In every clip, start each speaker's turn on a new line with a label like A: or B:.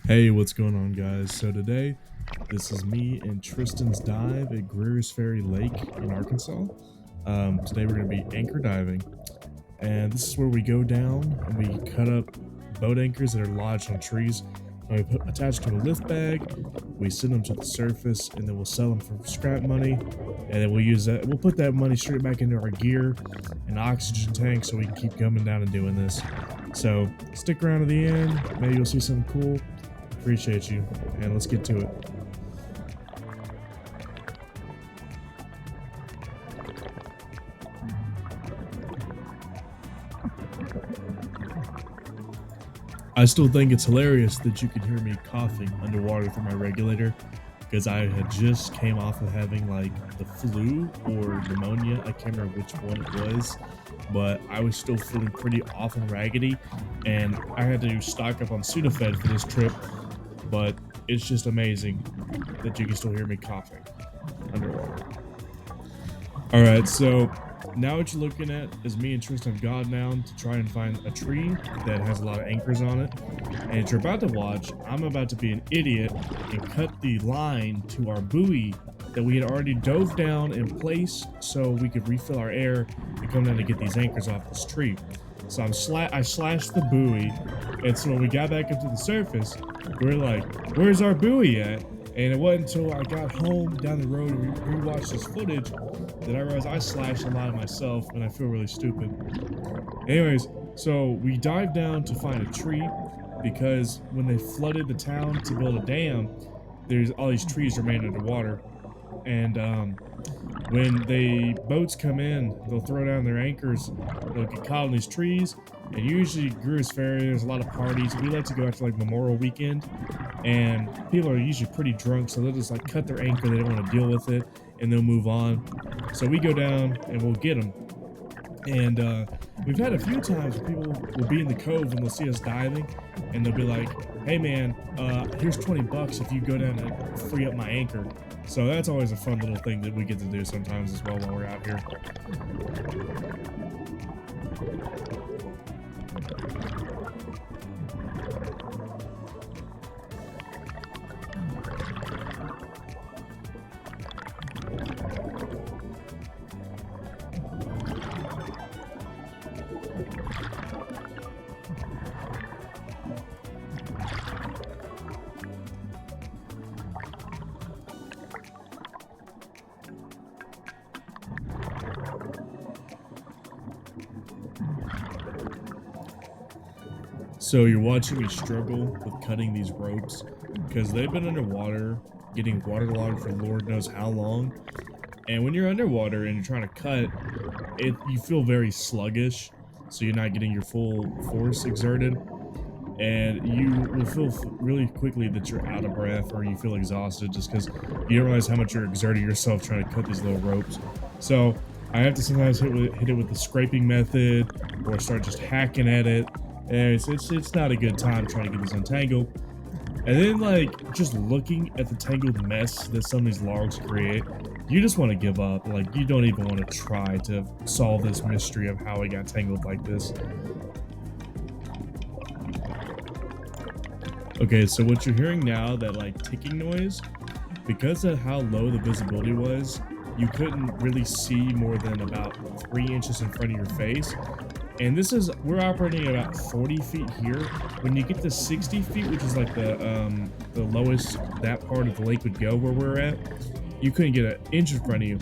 A: Hey, what's going on, guys? So today, this is me and Tristan's dive at Greers Ferry Lake in Arkansas. Today we're going to be anchor diving, and this is where we go down and we cut up boat anchors that are lodged on trees, and we attach to a lift bag. We send them to the surface, and then we'll sell them for scrap money, and then we'll use that. We'll put that money straight back into our gear and oxygen tank, so we can keep coming down and doing this. So stick around to the end. Maybe you'll see something cool. Appreciate you, and let's get to it. I still think it's hilarious that you can hear me coughing underwater through my regulator, because I had just came off of having like the flu or pneumonia. I can't remember which one it was, but I was still feeling pretty off and raggedy, and I had to stock up on Sudafed for this trip. But it's just amazing that you can still hear me coughing underwater. All right, so now what you're looking at is me and Tristan have gone down to try and find a tree that has a lot of anchors on it. And as you're about to watch, I'm about to be an idiot and cut the line to our buoy that we had already dove down in place so we could refill our air and come down to get these anchors off this tree. So I slashed the buoy, and so when we got back up to the surface, we are like, "Where's our buoy at?" And it wasn't until I got home down the road and rewatched this footage that I realized I slashed a line myself, and I feel really stupid. Anyways, so we dived down to find a tree because when they flooded the town to build a dam, there's all these trees remain underwater, and when the boats come in, they'll throw down their anchors, they'll get caught on these trees, and usually Greers Ferry, there's a lot of parties. We like to go after like Memorial Weekend, and people are usually pretty drunk, so they'll just like cut their anchor, they don't want to deal with it, and they'll move on. So we go down and we'll get them. And we've had a few times where people will be in the cove and they'll see us diving, and they'll be like, "Hey man, here's 20 bucks if you go down and free up my anchor." So that's always a fun little thing that we get to do sometimes as well while we're out here. So you're watching me struggle with cutting these ropes because they've been underwater, getting waterlogged for Lord knows how long. And when you're underwater and you're trying to cut, you feel very sluggish, so you're not getting your full force exerted. And you will feel really quickly that you're out of breath or you feel exhausted just because you don't realize how much you're exerting yourself trying to cut these little ropes. So I have to sometimes hit it with the scraping method or start just hacking at it. And it's not a good time trying to get this untangled. And then, like, just looking at the tangled mess that some of these logs create, you just want to give up. Like, you don't even want to try to solve this mystery of how it got tangled like this. Okay, so what you're hearing now, that like ticking noise, because of how low the visibility was, you couldn't really see more than about 3 inches in front of your face. And we're operating at about 40 feet here. When you get to 60 feet, which is like the lowest that part of the lake would go where we're at, you couldn't get an inch in front of you.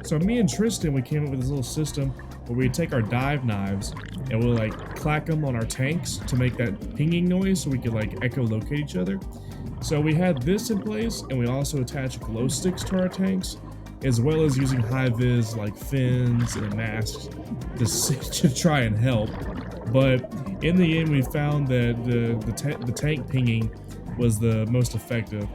A: So me and Tristan, we came up with this little system where we take our dive knives and we'll like clack them on our tanks to make that pinging noise so we could like echolocate each other. So we had this in place, and we also attach glow sticks to our tanks, as well as using high-vis like fins and masks to try and help. But in the end, we found that the tank pinging was the most effective,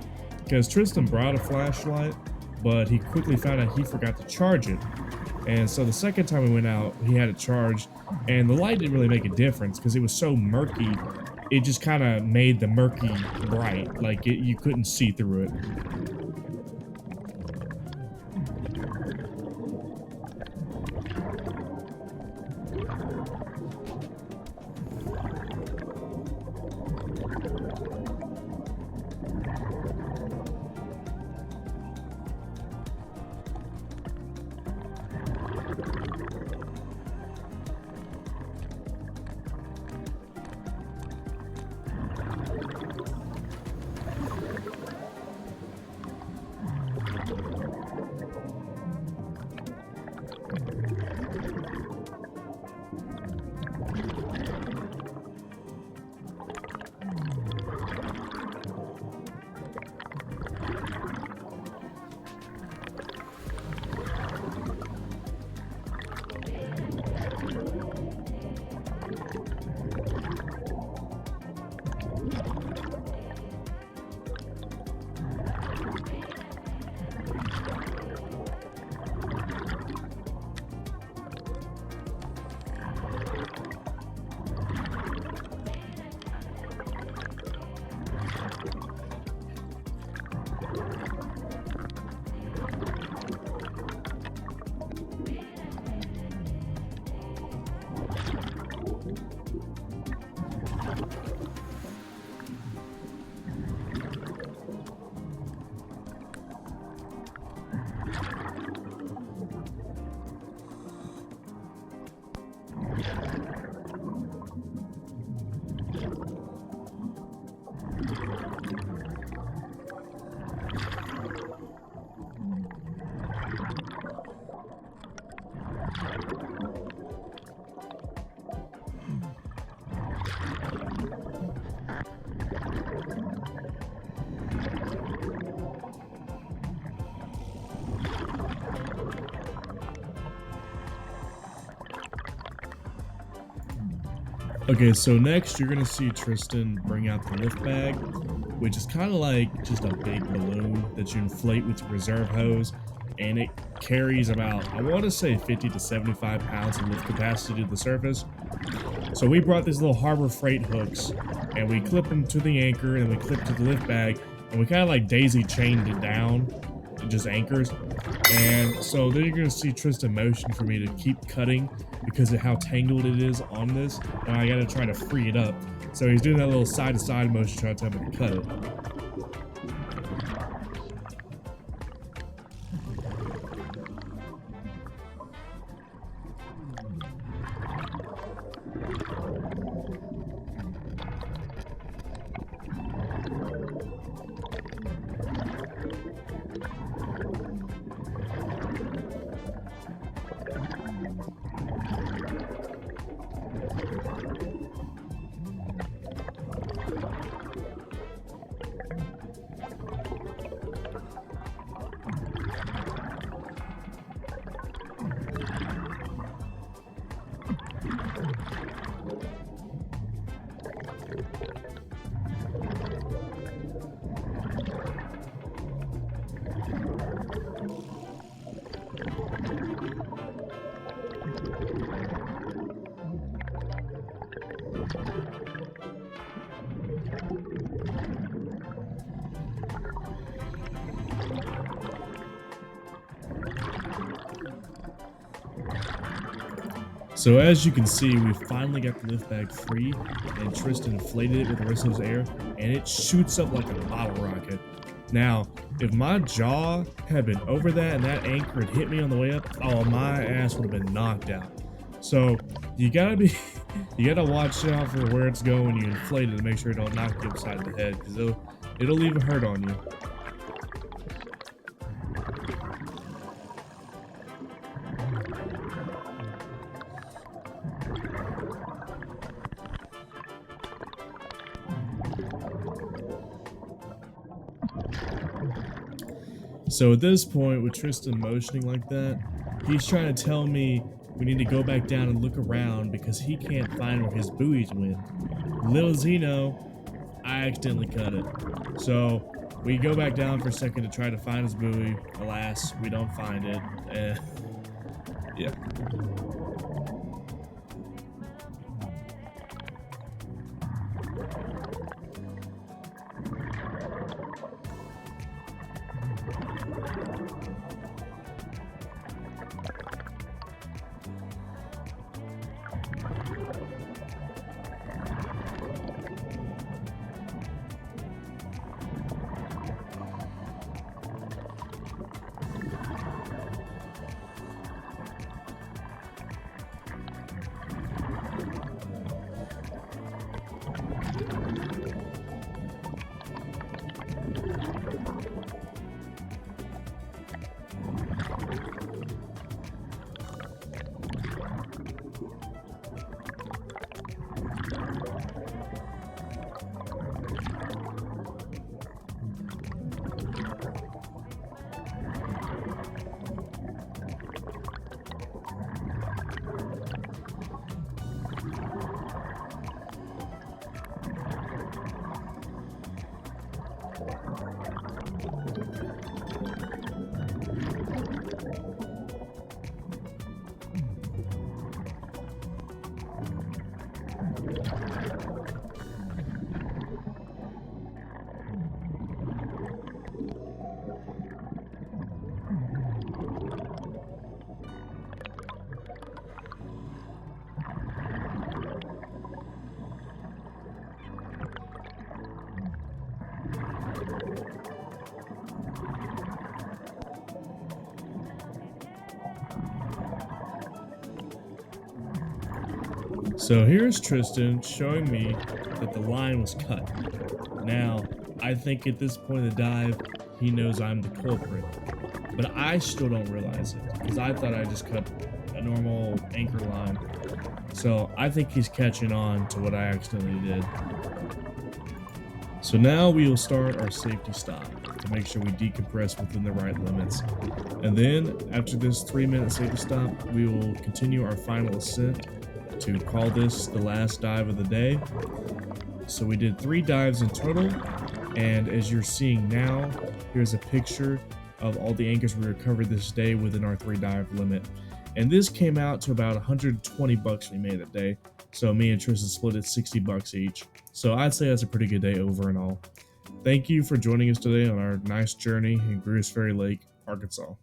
A: because Tristan brought a flashlight, but he quickly found out he forgot to charge it. And so the second time we went out, he had it charged, and the light didn't really make a difference because it was so murky. It just kind of made the murky bright, like you couldn't see through it. Okay, so next you're gonna see Tristan bring out the lift bag, which is kind of like just a big balloon that you inflate with your reserve hose, and it carries about, I want to say 50 to 75 pounds of lift capacity to the surface. So we brought these little Harbor Freight hooks, and we clipped them to the anchor, and we clipped to the lift bag, and we kind of like daisy chained it down, just anchors. And so then you're gonna see Tristan motion for me to keep cutting because of how tangled it is on this, and I gotta try to free it up. So he's doing that little side to side motion trying to tell me to cut it. So as you can see, we finally got the lift bag free, and Tristan inflated it with the rest of his air, and it shoots up like a bottle rocket. Now, if my jaw had been over that and that anchor had hit me on the way up, oh, my ass would have been knocked out. So you gotta watch out for where it's going when you inflate it to make sure it don't knock you upside the head, because it'll leave a hurt on you. So at this point, with Tristan motioning like that, he's trying to tell me we need to go back down and look around because he can't find where his buoys went. Little does he know, I accidentally cut it. So we go back down for a second to try to find his buoy. Alas, we don't find it. Yeah. So here's Tristan showing me that the line was cut. Now, I think at this point of the dive, he knows I'm the culprit, but I still don't realize it because I thought I just cut a normal anchor line. So I think he's catching on to what I accidentally did. So now we will start our safety stop to make sure we decompress within the right limits. And then after this 3-minute safety stop, we will continue our final ascent to call this the last dive of the day. So we did 3 dives in total, and as you're seeing now, here's a picture of all the anchors we recovered this day within our 3 dive limit. And this came out to about 120 bucks we made that day. So me and Tristan split it 60 bucks each. So I'd say that's a pretty good day over and all. Thank you for joining us today on our nice journey in Greers Ferry Lake, Arkansas.